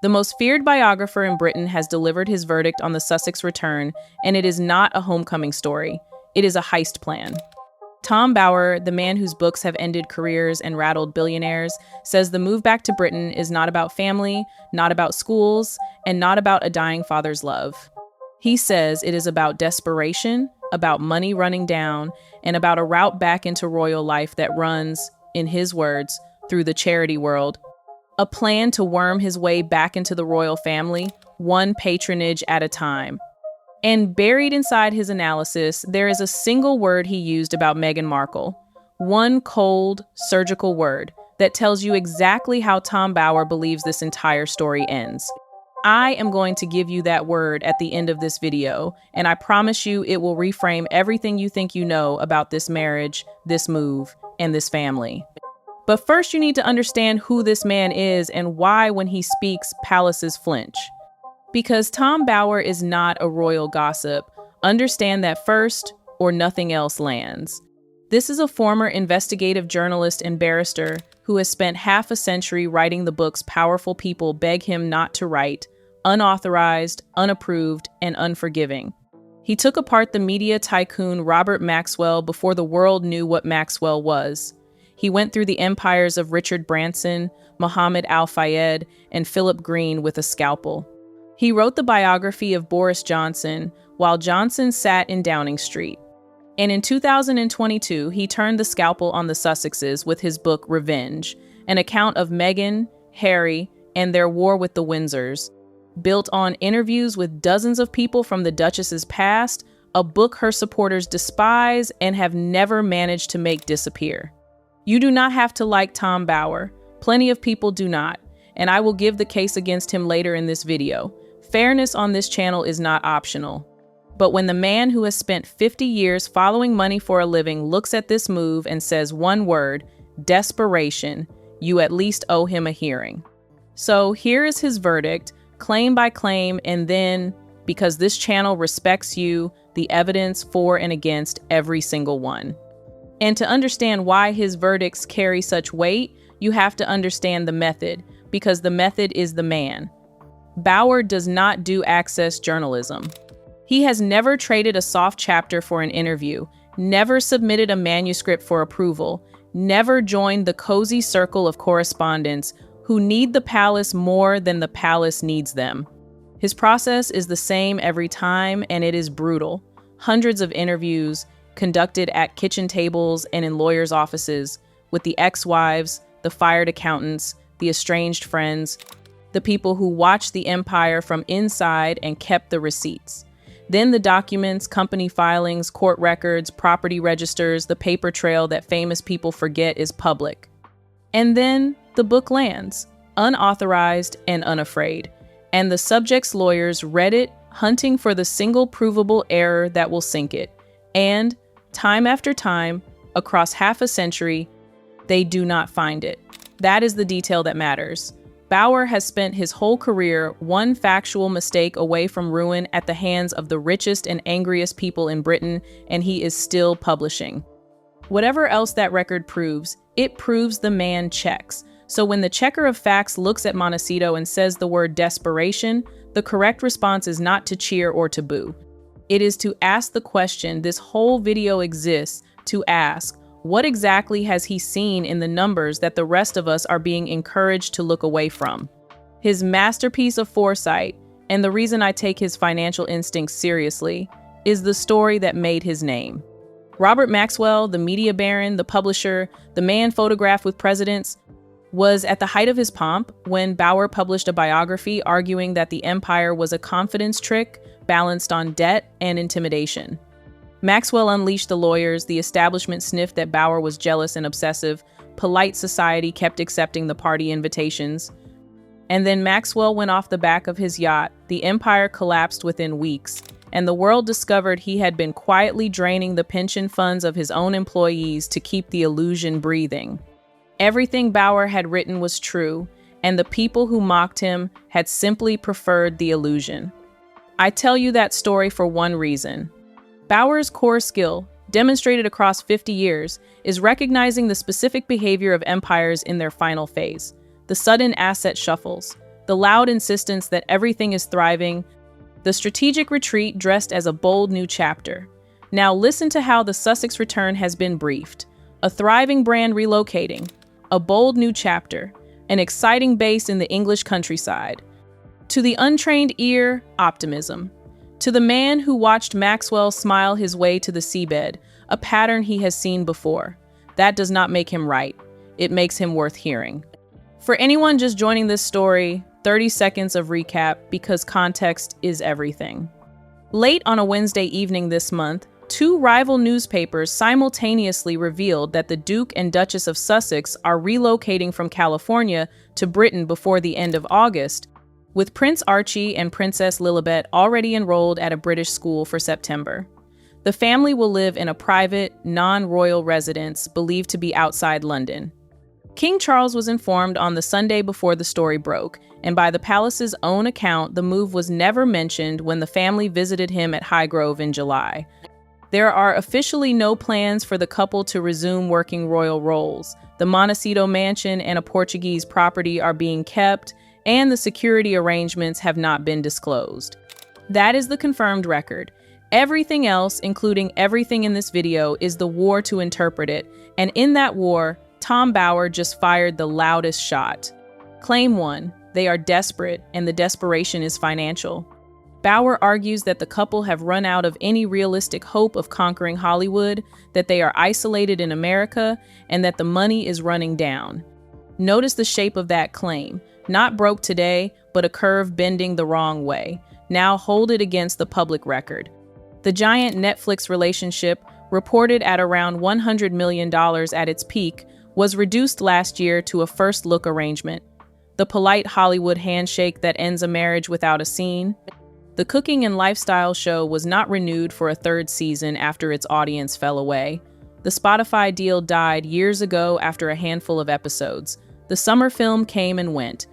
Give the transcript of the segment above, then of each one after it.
The most feared biographer in Britain has delivered his verdict on the Sussex return, and it is not a homecoming story. It is a heist plan. Tom Bower, the man whose books have ended careers and rattled billionaires, says the move back to Britain is not about family, not about schools, and not about a dying father's love. He says it is about desperation, about money running down, and about a route back into royal life that runs, in his words, through the charity world. A plan to worm his way back into the royal family, one patronage at a time. And buried inside his analysis, there is a single word he used about Meghan Markle. One cold, surgical word that tells you exactly how Tom Bower believes this entire story ends. I am going to give you that word at the end of this video, and I promise you it will reframe everything you think you know about this marriage, this move, and this family. But first you need to understand who this man is and why when he speaks, palaces flinch. Because Tom Bower is not a royal gossip. Understand that first, or nothing else lands. This is a former investigative journalist and barrister who has spent half a century writing the books powerful people beg him not to write, unauthorized, unapproved, and unforgiving. He took apart the media tycoon Robert Maxwell before the world knew what Maxwell was. He went through the empires of Richard Branson, Mohammed Al-Fayed, and Philip Green with a scalpel. He wrote the biography of Boris Johnson while Johnson sat in Downing Street. And in 2022, he turned the scalpel on the Sussexes with his book Revenge, an account of Meghan, Harry, and their war with the Windsors. Built on interviews with dozens of people from the Duchess's past, a book her supporters despise and have never managed to make disappear. You do not have to like Tom Bower. Plenty of people do not, and I will give the case against him later in this video. Fairness on this channel is not optional. But when the man who has spent 50 years following money for a living looks at this move and says one word, desperation, you at least owe him a hearing. So here is his verdict, claim by claim, and then, because this channel respects you, the evidence for and against every single one. And to understand why his verdicts carry such weight, you have to understand the method, because the method is the man. Bower does not do access journalism. He has never traded a soft chapter for an interview, never submitted a manuscript for approval, never joined the cozy circle of correspondents who need the palace more than the palace needs them. His process is the same every time, and it is brutal. Hundreds of interviews conducted at kitchen tables and in lawyers' offices with the ex-wives, the fired accountants, the estranged friends, the people who watched the empire from inside and kept the receipts. Then the documents, company filings, court records, property registers, the paper trail that famous people forget is public. And then the book lands, unauthorized and unafraid. And the subject's lawyers read it, hunting for the single provable error that will sink it. And, time after time, across half a century, they do not find it. That is the detail that matters. Bower has spent his whole career one factual mistake away from ruin at the hands of the richest and angriest people in Britain, and he is still publishing. Whatever else that record proves, it proves the man checks. So when the checker of facts looks at Montecito and says the word desperation, the correct response is not to cheer or to boo. It is to ask the question this whole video exists to ask, what exactly has he seen in the numbers that the rest of us are being encouraged to look away from? His masterpiece of foresight, and the reason I take his financial instincts seriously, is the story that made his name. Robert Maxwell, the media baron, the publisher, the man photographed with presidents, was at the height of his pomp when Bower published a biography arguing that the empire was a confidence trick balanced on debt and intimidation. Maxwell unleashed the lawyers, the establishment sniffed that Bower was jealous and obsessive, polite society kept accepting the party invitations. And then Maxwell went off the back of his yacht, the empire collapsed within weeks, and the world discovered he had been quietly draining the pension funds of his own employees to keep the illusion breathing. Everything Bower had written was true, and the people who mocked him had simply preferred the illusion. I tell you that story for one reason. Bower's core skill, demonstrated across 50 years, is recognizing the specific behavior of empires in their final phase, the sudden asset shuffles, the loud insistence that everything is thriving, the strategic retreat dressed as a bold new chapter. Now listen to how the Sussex return has been briefed. A thriving brand relocating, a bold new chapter, an exciting base in the English countryside. To the untrained ear, optimism. To the man who watched Maxwell smile his way to the seabed, a pattern he has seen before. That does not make him right. It makes him worth hearing. For anyone just joining this story, 30 seconds of recap because context is everything. Late on a Wednesday evening this month, two rival newspapers simultaneously revealed that the Duke and Duchess of Sussex are relocating from California to Britain before the end of August, with Prince Archie and Princess Lilibet already enrolled at a British school for September. The family will live in a private, non-royal residence believed to be outside London. King Charles was informed on the Sunday before the story broke, and by the palace's own account, the move was never mentioned when the family visited him at Highgrove in July. There are officially no plans for the couple to resume working royal roles. The Montecito mansion and a Portuguese property are being kept, and the security arrangements have not been disclosed. That is the confirmed record. Everything else, including everything in this video, is the war to interpret it, and in that war, Tom Bower just fired the loudest shot. Claim 1, they are desperate, and the desperation is financial. Bower argues that the couple have run out of any realistic hope of conquering Hollywood, that they are isolated in America, and that the money is running down. Notice the shape of that claim. Not broke today, but a curve bending the wrong way. Now hold it against the public record. The giant Netflix relationship, reported at around $100 million at its peak, was reduced last year to a first-look arrangement. The polite Hollywood handshake that ends a marriage without a scene. The cooking and lifestyle show was not renewed for a third season after its audience fell away. The Spotify deal died years ago after a handful of episodes. The summer film came and went.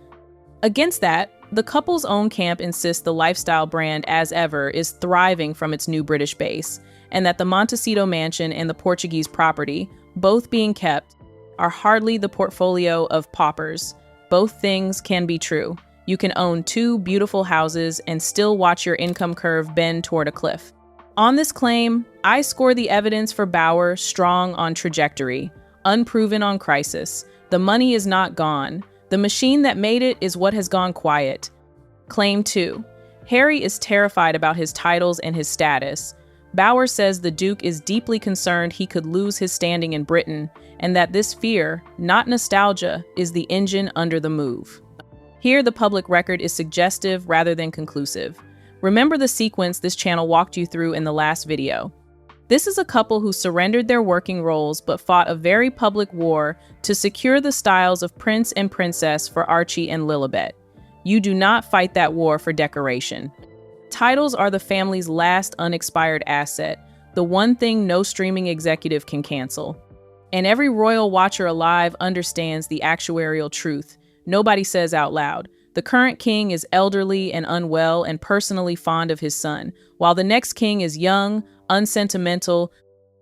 Against that, the couple's own camp insists the lifestyle brand, as ever, is thriving from its new British base, and that the Montecito mansion and the Portuguese property, both being kept, are hardly the portfolio of paupers. Both things can be true. You can own two beautiful houses and still watch your income curve bend toward a cliff. On this claim, I score the evidence for Bower strong on trajectory, unproven on crisis. The money is not gone. The machine that made it is what has gone quiet. Claim 2. Harry is terrified about his titles and his status. Bower says the Duke is deeply concerned he could lose his standing in Britain, and that this fear, not nostalgia, is the engine under the move. Here, the public record is suggestive rather than conclusive. Remember the sequence this channel walked you through in the last video. This is a couple who surrendered their working roles but fought a very public war to secure the styles of prince and princess for Archie and Lilibet. You do not fight that war for decoration. Titles are the family's last unexpired asset, the one thing no streaming executive can cancel. And every royal watcher alive understands the actuarial truth. Nobody says out loud. The current king is elderly and unwell and personally fond of his son, while the next king is young, unsentimental,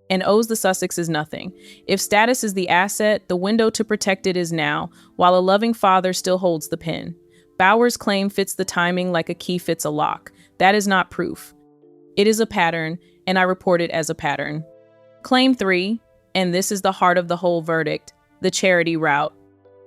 and owes the Sussexes nothing. If status is the asset, the window to protect it is now, while a loving father still holds the pen. Bower's claim fits the timing like a key fits a lock. That is not proof. It is a pattern, and I report it as a pattern. Claim 3, and this is the heart of the whole verdict, the charity route.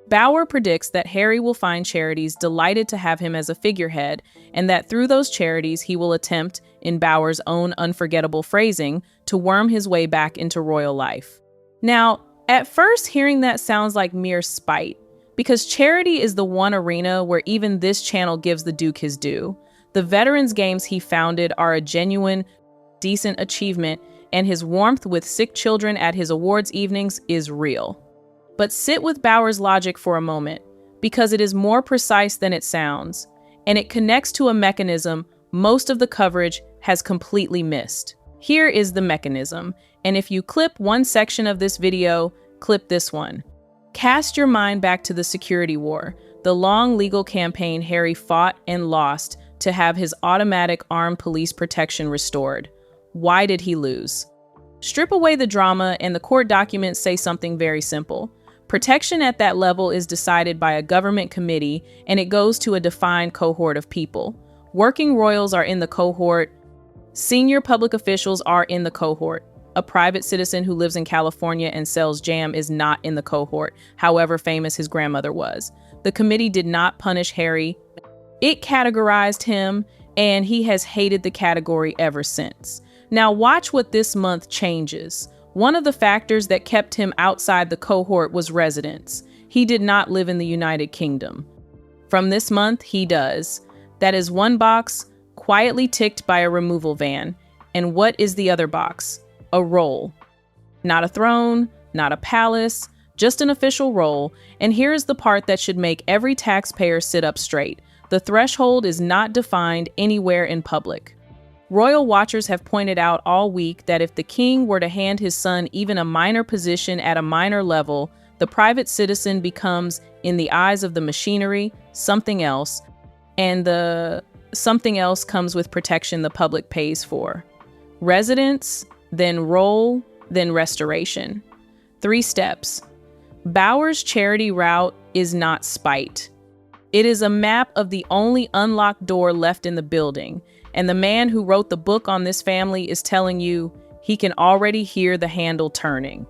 Bower predicts that Harry will find charities delighted to have him as a figurehead, and that through those charities he will attempt, in Bower's own unforgettable phrasing, to worm his way back into royal life. Now, at first hearing that sounds like mere spite, because charity is the one arena where even this channel gives the Duke his due. The Veterans Games he founded are a genuine, decent achievement, and his warmth with sick children at his awards evenings is real. But sit with Bower's logic for a moment, because it is more precise than it sounds, and it connects to a mechanism most of the coverage has completely missed. Here is the mechanism, and if you clip one section of this video, clip this one. Cast your mind back to the security war, the long legal campaign Harry fought and lost to have his automatic armed police protection restored. Why did he lose? Strip away the drama and the court documents say something very simple. Protection at that level is decided by a government committee, and it goes to a defined cohort of people. Working royals are in the cohort. Senior public officials are in the cohort. A private citizen who lives in California and sells jam is not in the cohort, however famous his grandmother was. The committee did not punish Harry. It categorized him, and he has hated the category ever since. Now watch what this month changes. One of the factors that kept him outside the cohort was residence. He did not live in the United Kingdom. From this month, he does. That is one box, quietly ticked by a removal van. And what is the other box? A role. Not a throne, not a palace, just an official role. And here's the part that should make every taxpayer sit up straight. The threshold is not defined anywhere in public. Royal watchers have pointed out all week that if the king were to hand his son even a minor position at a minor level, the private citizen becomes, in the eyes of the machinery, something else, and the something else comes with protection the public pays for. Residence, then role, then restoration. 3 steps. Bowers' charity route is not spite. It is a map of the only unlocked door left in the building, and the man who wrote the book on this family is telling you he can already hear the handle turning.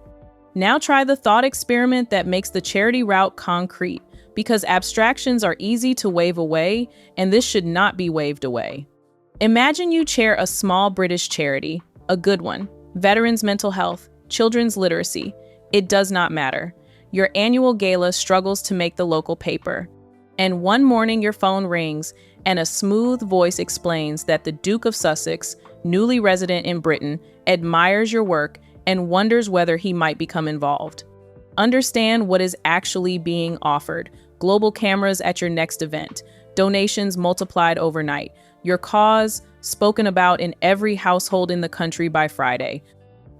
Now try the thought experiment that makes the charity route concrete, because abstractions are easy to wave away, and this should not be waved away. Imagine you chair a small British charity, a good one, veterans' mental health, children's literacy. It does not matter. Your annual gala struggles to make the local paper. And one morning your phone rings, and a smooth voice explains that the Duke of Sussex, newly resident in Britain, admires your work and wonders whether he might become involved. Understand what is actually being offered. Global cameras at your next event. Donations multiplied overnight. Your cause spoken about in every household in the country by Friday.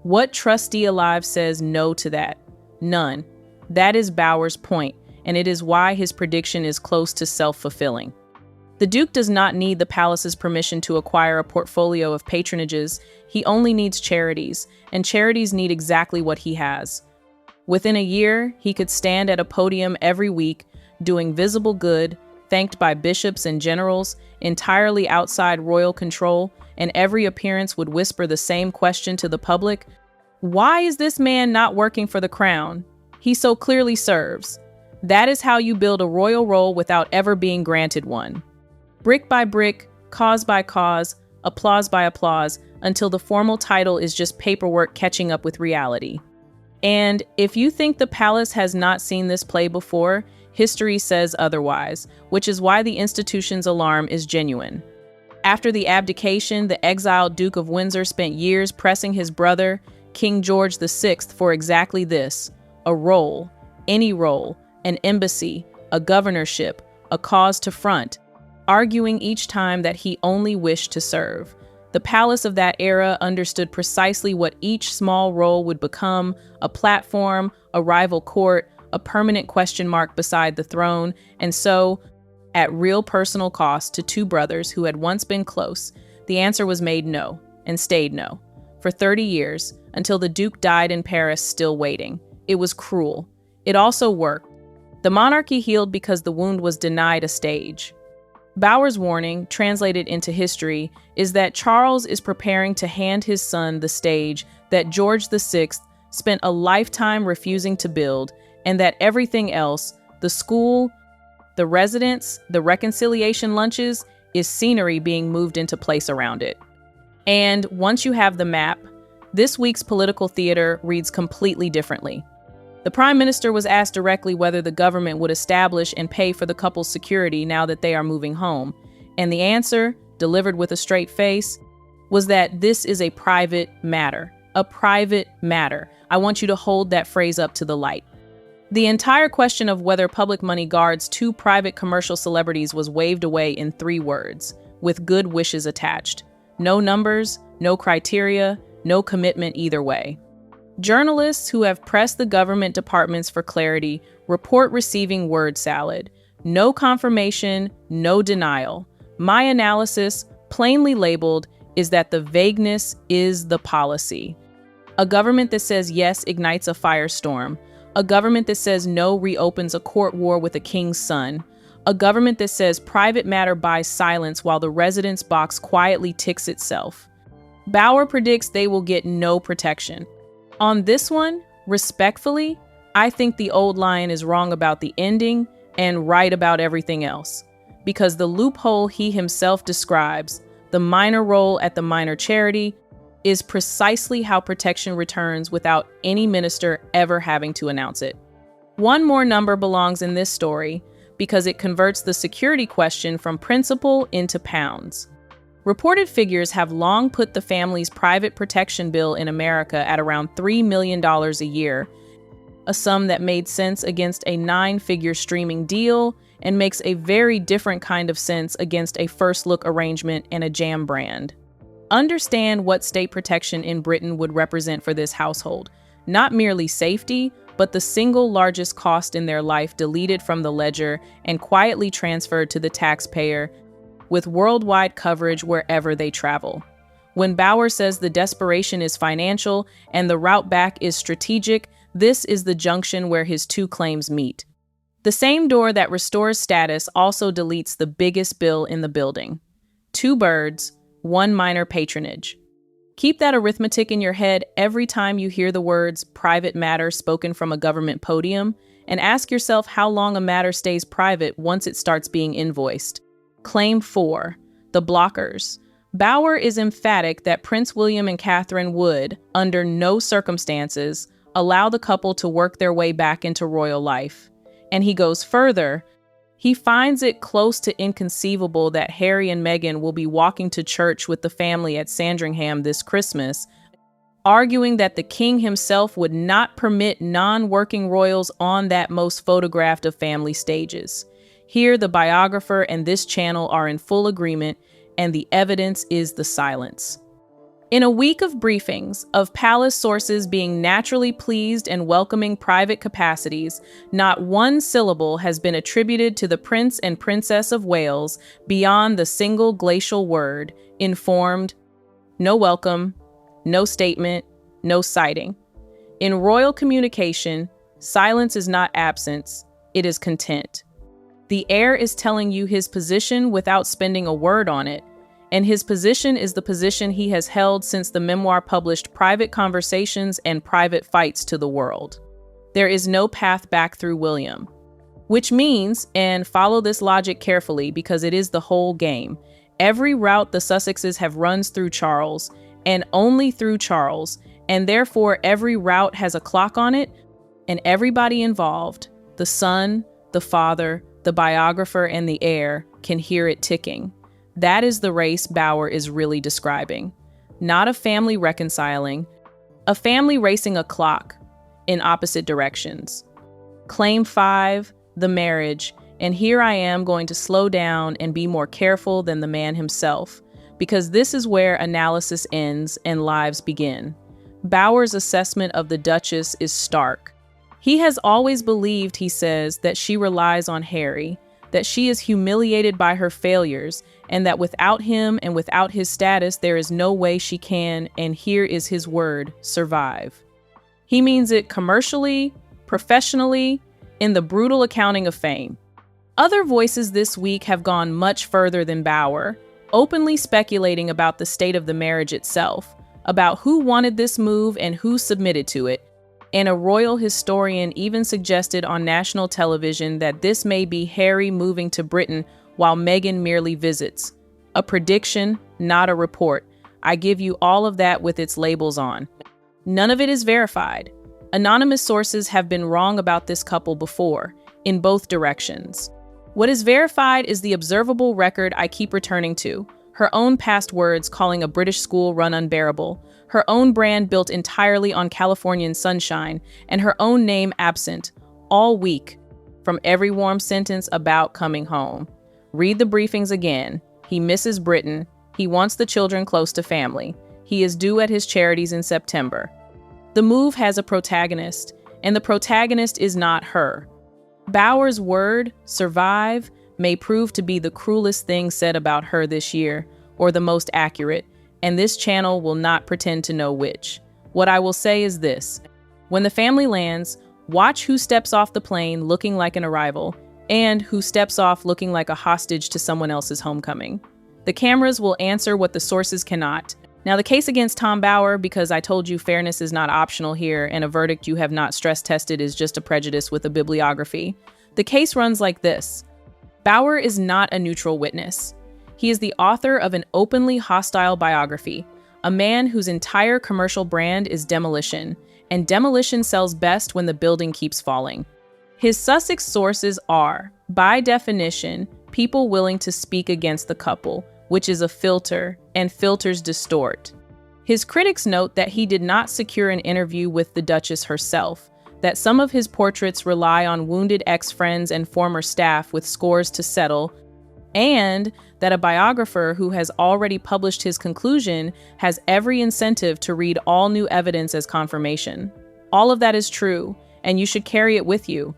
What trustee alive says no to that? None. That is Bowers' point, and it is why his prediction is close to self-fulfilling. The Duke does not need the palace's permission to acquire a portfolio of patronages. He only needs charities, and charities need exactly what he has. Within a year, he could stand at a podium every week, doing visible good, thanked by bishops and generals, entirely outside royal control, and every appearance would whisper the same question to the public. Why is this man not working for the crown? He so clearly serves. That is how you build a royal role without ever being granted one. Brick by brick, cause by cause, applause by applause, until the formal title is just paperwork catching up with reality. And if you think the palace has not seen this play before, history says otherwise, which is why the institution's alarm is genuine. After the abdication, the exiled Duke of Windsor spent years pressing his brother, King George VI, for exactly this: a role, any role, an embassy, a governorship, a cause to front, arguing each time that he only wished to serve. The palace of that era understood precisely what each small role would become: a platform, a rival court, a permanent question mark beside the throne. And so, at real personal cost to 2 brothers who had once been close, the answer was made no, and stayed no, for 30 years, until the Duke died in Paris still waiting. It was cruel. It also worked. The monarchy healed because the wound was denied a stage. Bowers' warning, translated into history, is that Charles is preparing to hand his son the stage that George VI spent a lifetime refusing to build, and that everything else, the school, the residence, the reconciliation lunches, is scenery being moved into place around it. And once you have the map, this week's political theater reads completely differently. The Prime Minister was asked directly whether the government would establish and pay for the couple's security now that they are moving home. And the answer, delivered with a straight face, was that this is a private matter. A private matter. I want you to hold that phrase up to the light. The entire question of whether public money guards 2 private commercial celebrities was waved away in 3 words, with good wishes attached. No numbers, no criteria, no commitment either way. Journalists who have pressed the government departments for clarity report receiving word salad. No confirmation, no denial. My analysis, plainly labeled, is that the vagueness is the policy. A government that says yes ignites a firestorm. A government that says no reopens a court war with a king's son. A government that says private matter buys silence while the residence box quietly ticks itself. Bauer predicts they will get no protection. On this one, respectfully, I think the old lion is wrong about the ending and right about everything else. Because the loophole he himself describes, the minor role at the minor charity, is precisely how protection returns without any minister ever having to announce it. One more number belongs in this story because it converts the security question from principle into pounds. Reported figures have long put the family's private protection bill in America at around $3 million a year, a sum that made sense against a 9-figure streaming deal and makes a very different kind of sense against a first-look arrangement and a jam brand. Understand what state protection in Britain would represent for this household. Not merely safety, but the single largest cost in their life deleted from the ledger and quietly transferred to the taxpayer, with worldwide coverage wherever they travel. When Bauer says the desperation is financial and the route back is strategic, this is the junction where his two claims meet. The same door that restores status also deletes the biggest bill in the building. 2 birds, 1 minor patronage. Keep that arithmetic in your head every time you hear the words private matter spoken from a government podium, and ask yourself how long a matter stays private once it starts being invoiced. Claim 4, the blockers. Bauer is emphatic that Prince William and Catherine would, under no circumstances, allow the couple to work their way back into royal life. And he goes further. He finds it close to inconceivable that Harry and Meghan will be walking to church with the family at Sandringham this Christmas, arguing that the king himself would not permit non-working royals on that most photographed of family stages. Here, the biographer and this channel are in full agreement, and the evidence is the silence. In a week of briefings, of palace sources being naturally pleased and welcoming private capacities, not one syllable has been attributed to the Prince and Princess of Wales beyond the single glacial word, informed, no welcome, no statement, no citing. In royal communication, silence is not absence, it is content. The heir is telling you his position without spending a word on it, and his position is the position he has held since the memoir published Private Conversations and Private Fights to the world. There is no path back through William. Which means, and follow this logic carefully because it is the whole game, every route the Sussexes have runs through Charles, and only through Charles, and therefore every route has a clock on it, and everybody involved, the son, the father, the biographer, and the heir, can hear it ticking. That is the race Bauer is really describing. Not a family reconciling, a family racing a clock in opposite directions. Claim 5, the marriage, and here I am going to slow down and be more careful than the man himself, because this is where analysis ends and lives begin. Bauer's assessment of the Duchess is stark. He has always believed, he says, that she relies on Harry, that she is humiliated by her failures, and that without him and without his status, there is no way she can, and here is his word, survive. He means it commercially, professionally, in the brutal accounting of fame. Other voices this week have gone much further than Bauer, openly speculating about the state of the marriage itself, about who wanted this move and who submitted to it, and a royal historian even suggested on national television that this may be Harry moving to Britain while Meghan merely visits. A prediction, not a report. I give you all of that with its labels on. None of it is verified. Anonymous sources have been wrong about this couple before, in both directions. What is verified is the observable record I keep returning to. Her own past words calling a British school run unbearable, her own brand built entirely on Californian sunshine, and her own name absent, all week, from every warm sentence about coming home. Read the briefings again. He misses Britain. He wants the children close to family. He is due at his charities in September. The move has a protagonist, and the protagonist is not her. Bauer's word, survive, may prove to be the cruelest thing said about her this year, or the most accurate, and this channel will not pretend to know which. What I will say is this: when the family lands, Watch who steps off the plane looking like an arrival, and who steps off looking like a hostage to someone else's homecoming. The cameras will answer what the sources cannot. Now, the case against Tom Bower, because I told you fairness is not optional here and a verdict you have not stress tested is just a prejudice with a bibliography. The case runs like this. Bower is not a neutral witness. He is the author of an openly hostile biography, a man whose entire commercial brand is demolition, and demolition sells best when the building keeps falling. His Sussex sources are, by definition, people willing to speak against the couple, which is a filter, and filters distort. His critics note that he did not secure an interview with the Duchess herself, that some of his portraits rely on wounded ex-friends and former staff with scores to settle, and that a biographer who has already published his conclusion has every incentive to read all new evidence as confirmation. All of that is true, and you should carry it with you.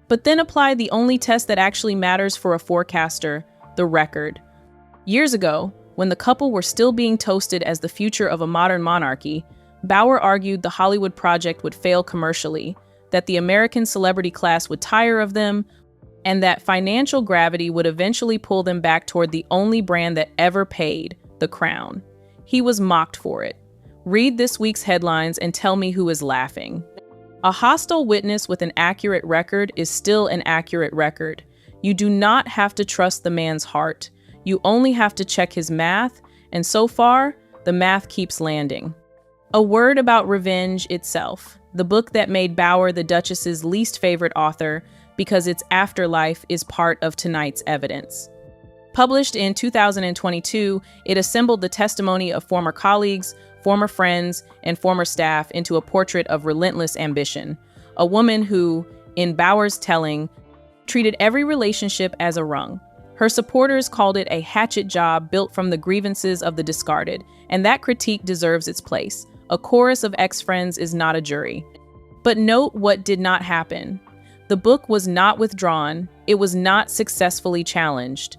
But then apply the only test that actually matters for a forecaster, the record. Years ago, when the couple were still being toasted as the future of a modern monarchy, Bower argued the Hollywood project would fail commercially, that the American celebrity class would tire of them, and that financial gravity would eventually pull them back toward the only brand that ever paid, the crown. He was mocked for it. Read this week's headlines and tell me who is laughing. A hostile witness with an accurate record is still an accurate record. You do not have to trust the man's heart. You only have to check his math, and so far, the math keeps landing. A word about Revenge itself, the book that made Bower the Duchess's least favorite author because its afterlife is part of tonight's evidence. Published in 2022, it assembled the testimony of former colleagues, former friends, and former staff into a portrait of relentless ambition, a woman who, in Bower's telling, treated every relationship as a rung. Her supporters called it a hatchet job built from the grievances of the discarded, and that critique deserves its place. A chorus of ex-friends is not a jury. But note what did not happen. The book was not withdrawn. It was not successfully challenged.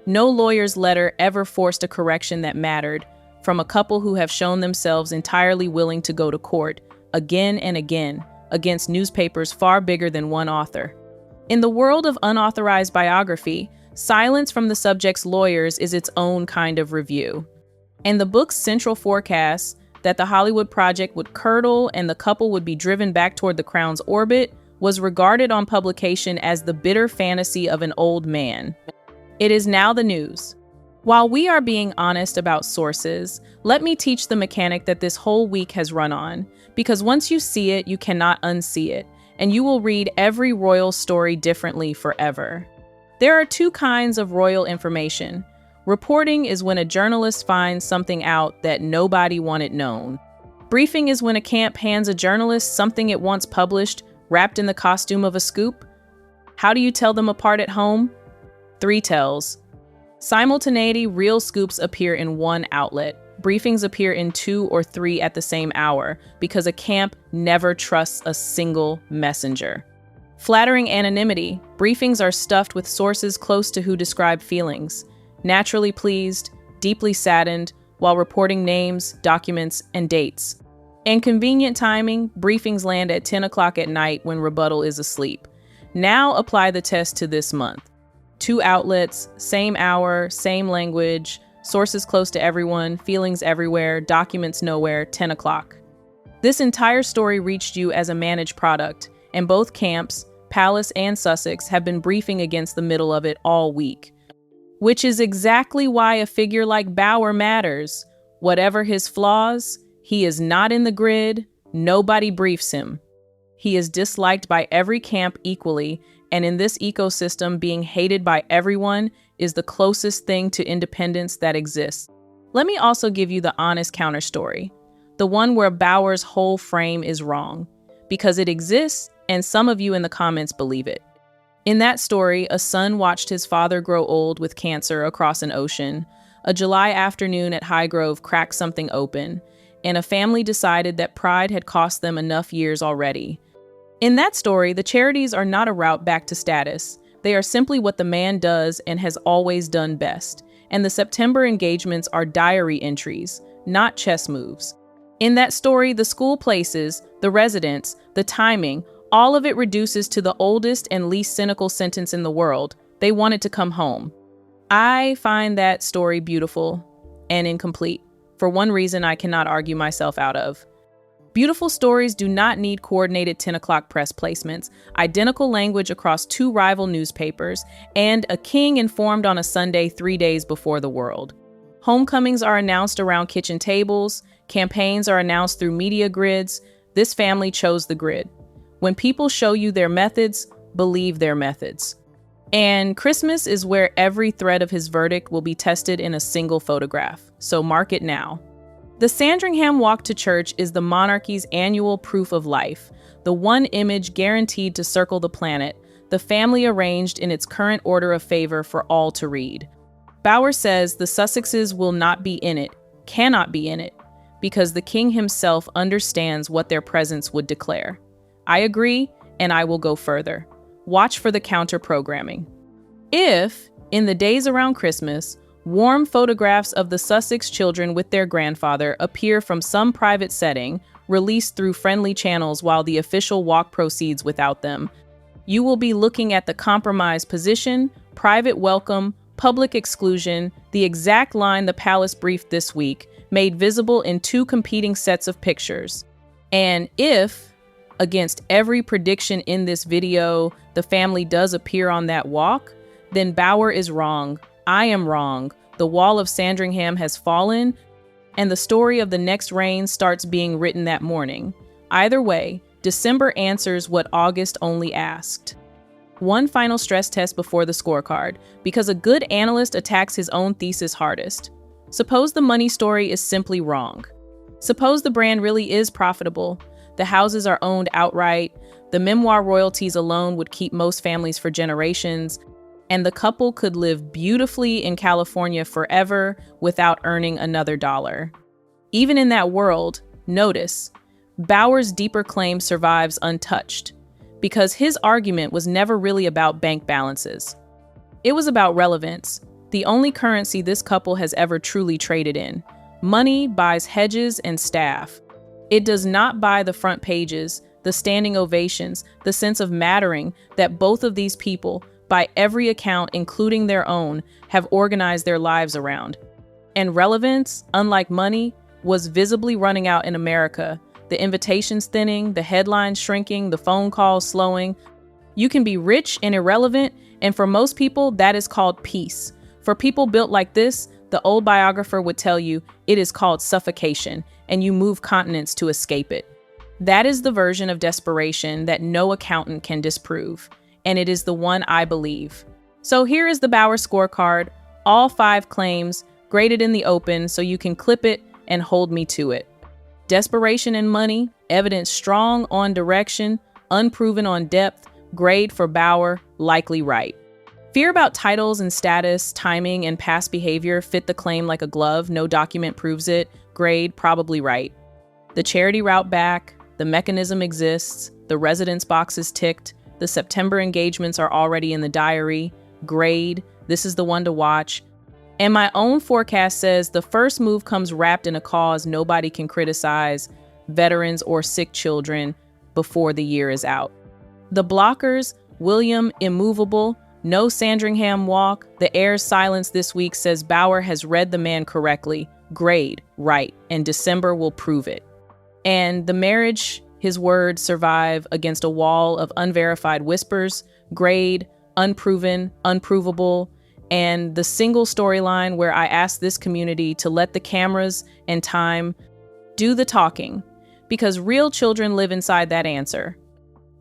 No lawyer's letter ever forced a correction that mattered from a couple who have shown themselves entirely willing to go to court again and again against newspapers far bigger than one author. In the world of unauthorized biography, silence from the subject's lawyers is its own kind of review. And the book's central forecast that the Hollywood project would curdle and the couple would be driven back toward the crown's orbit was regarded on publication as the bitter fantasy of an old man. It is now the news. While we are being honest about sources, let me teach the mechanic that this whole week has run on, because once you see it, you cannot unsee it, and you will read every royal story differently forever. There are two kinds of royal information. Reporting is when a journalist finds something out that nobody wanted known. Briefing is when a camp hands a journalist something it once published, wrapped in the costume of a scoop. How do you tell them apart at home? 3 tells. Simultaneity, real scoops appear in one outlet. Briefings appear in 2 or 3 at the same hour, because a camp never trusts a single messenger. Flattering anonymity, briefings are stuffed with sources close to who describe feelings. Naturally pleased, deeply saddened, while reporting names, documents, and dates. Inconvenient timing, briefings land at 10 o'clock at night when rebuttal is asleep. Now apply the test to this month. 2 outlets, same hour, same language, sources close to everyone, feelings everywhere, documents nowhere, 10 o'clock. This entire story reached you as a managed product, and both camps, Palace and Sussex, have been briefing against the middle of it all week. Which is exactly why a figure like Bower matters. Whatever his flaws, he is not in the grid, nobody briefs him. He is disliked by every camp equally, and in this ecosystem, being hated by everyone is the closest thing to independence that exists. Let me also give you the honest counter story, the one where Bower's whole frame is wrong, because it exists and some of you in the comments believe it. In that story, a son watched his father grow old with cancer across an ocean. A July afternoon at Highgrove cracked something open, and a family decided that pride had cost them enough years already. In that story, the charities are not a route back to status. They are simply what the man does and has always done best. And the September engagements are diary entries, not chess moves. In that story, the school places, the residents, the timing, All of it reduces to the oldest and least cynical sentence in the world. They wanted to come home. I find that story beautiful and incomplete, for one reason I cannot argue myself out of. Beautiful stories do not need coordinated 10 o'clock press placements, identical language across 2 rival newspapers, and a king informed on a Sunday 3 days before the world. Homecomings are announced around kitchen tables, campaigns are announced through media grids. This family chose the grid. When people show you their methods, believe their methods. And Christmas is where every thread of his verdict will be tested in a single photograph, so mark it now. The Sandringham Walk to Church is the monarchy's annual proof of life, the one image guaranteed to circle the planet, the family arranged in its current order of favor for all to read. Bauer says the Sussexes will not be in it, cannot be in it, because the king himself understands what their presence would declare. I agree, and I will go further. Watch for the counter-programming. If, in the days around Christmas, warm photographs of the Sussex children with their grandfather appear from some private setting, released through friendly channels while the official walk proceeds without them, you will be looking at the compromise position, private welcome, public exclusion, the exact line the palace briefed this week, made visible in 2 competing sets of pictures. And if, against every prediction in this video, the family does appear on that walk, then Bauer is wrong. I am wrong. The wall of Sandringham has fallen, and the story of the next reign starts being written that morning. Either way, December answers what August only asked. One final stress test before the scorecard, because a good analyst attacks his own thesis hardest. Suppose the money story is simply wrong. Suppose the brand really is profitable. The houses are owned outright. The memoir royalties alone would keep most families for generations. And the couple could live beautifully in California forever without earning another dollar. Even in that world, notice, Bauer's deeper claim survives untouched, because his argument was never really about bank balances. It was about relevance, the only currency this couple has ever truly traded in. Money buys hedges and staff. It does not buy the front pages, the standing ovations, the sense of mattering that both of these people, by every account, including their own, have organized their lives around. And relevance, unlike money, was visibly running out in America. The invitations thinning, the headlines shrinking, the phone calls slowing. You can be rich and irrelevant, and for most people, that is called peace. For people built like this, the old biographer would tell you it is called suffocation, and you move continents to escape it. That is the version of desperation that no accountant can disprove, and it is the one I believe. So here is the Bauer scorecard, all 5 claims, graded in the open so you can clip it and hold me to it. Desperation and money, evidence strong on direction, unproven on depth, grade for Bauer, likely right. Fear about titles and status, timing, and past behavior fit the claim like a glove, no document proves it, grade probably right. The charity route back, the mechanism exists, the residence box is ticked, the September engagements are already in the diary, grade, this is the one to watch. And my own forecast says the first move comes wrapped in a cause nobody can criticize, veterans or sick children, before the year is out. The blockers, William, immovable, no Sandringham walk, the heir's silence this week says Bauer has read the man correctly, grade, right, and December will prove it. And the marriage, his words survive against a wall of unverified whispers, grade, unproven, unprovable, and the single storyline where I asked this community to let the cameras and time do the talking, because real children live inside that answer,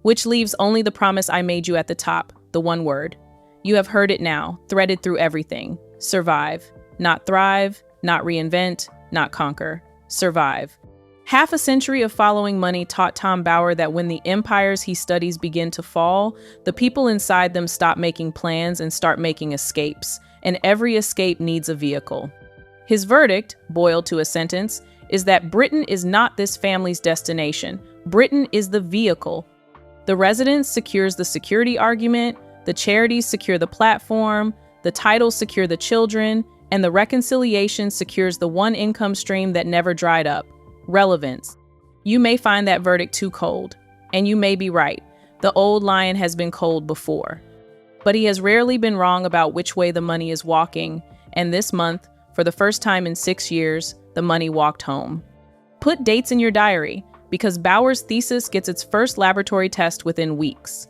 which leaves only the promise I made you at the top, the one word. You have heard it now, threaded through everything. Survive. Not thrive, not reinvent, not conquer. Survive. Half a century of following money taught Tom Bauer that when the empires he studies begin to fall, the people inside them stop making plans and start making escapes, and every escape needs a vehicle. His verdict, boiled to a sentence, is that Britain is not this family's destination. Britain is the vehicle. The residence secures the security argument, the charities secure the platform, the titles secure the children, and the reconciliation secures the one income stream that never dried up. Relevance. You may find that verdict too cold, and you may be right, The old lion has been cold before. But he has rarely been wrong about which way the money is walking, and this month, for the first time in 6 years, the money walked home. Put dates in your diary, because Bauer's thesis gets its first laboratory test within weeks.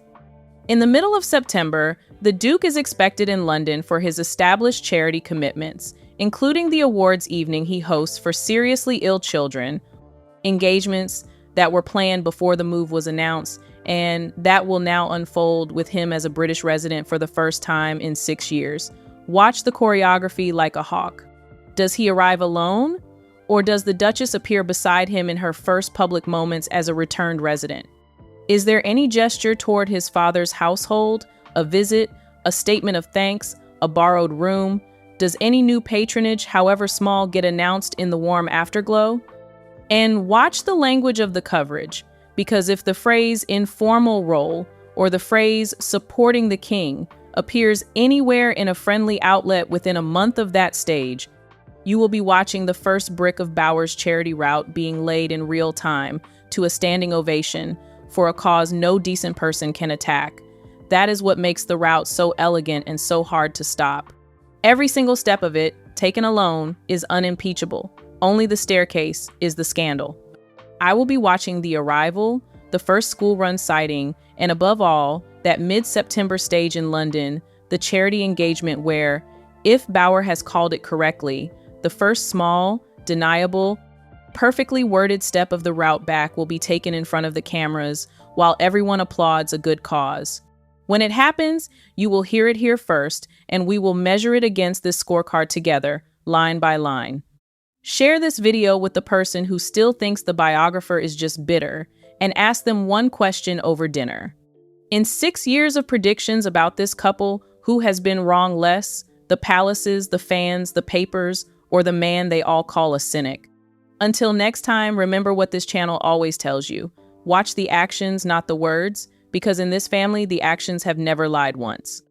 In the middle of September, the Duke is expected in London for his established charity commitments, including the awards evening he hosts for seriously ill children, engagements that were planned before the move was announced, and that will now unfold with him as a British resident for the first time in 6 years. Watch the choreography like a hawk. Does he arrive alone? Or does the Duchess appear beside him in her first public moments as a returned resident? Is there any gesture toward his father's household? A visit? A statement of thanks? A borrowed room? Does any new patronage, however small, get announced in the warm afterglow? And watch the language of the coverage, because if the phrase informal role or the phrase supporting the king appears anywhere in a friendly outlet within a month of that stage, you will be watching the first brick of Bauer's charity route being laid in real time to a standing ovation for a cause no decent person can attack. That is what makes the route so elegant and so hard to stop. Every single step of it, taken alone, is unimpeachable. Only the staircase is the scandal. I will be watching the arrival, the first school run sighting, and above all, that mid-September stage in London, the charity engagement where, if Bauer has called it correctly, the first small, deniable, perfectly worded step of the route back will be taken in front of the cameras while everyone applauds a good cause. When it happens, you will hear it here first, and we will measure it against this scorecard together, line by line. Share this video with the person who still thinks the biographer is just bitter, and ask them one question over dinner. In 6 years of predictions about this couple, who has been wrong less? The palaces, the fans, the papers, or the man they all call a cynic? Until next time, remember what this channel always tells you. Watch the actions, not the words, because in this family, the actions have never lied once.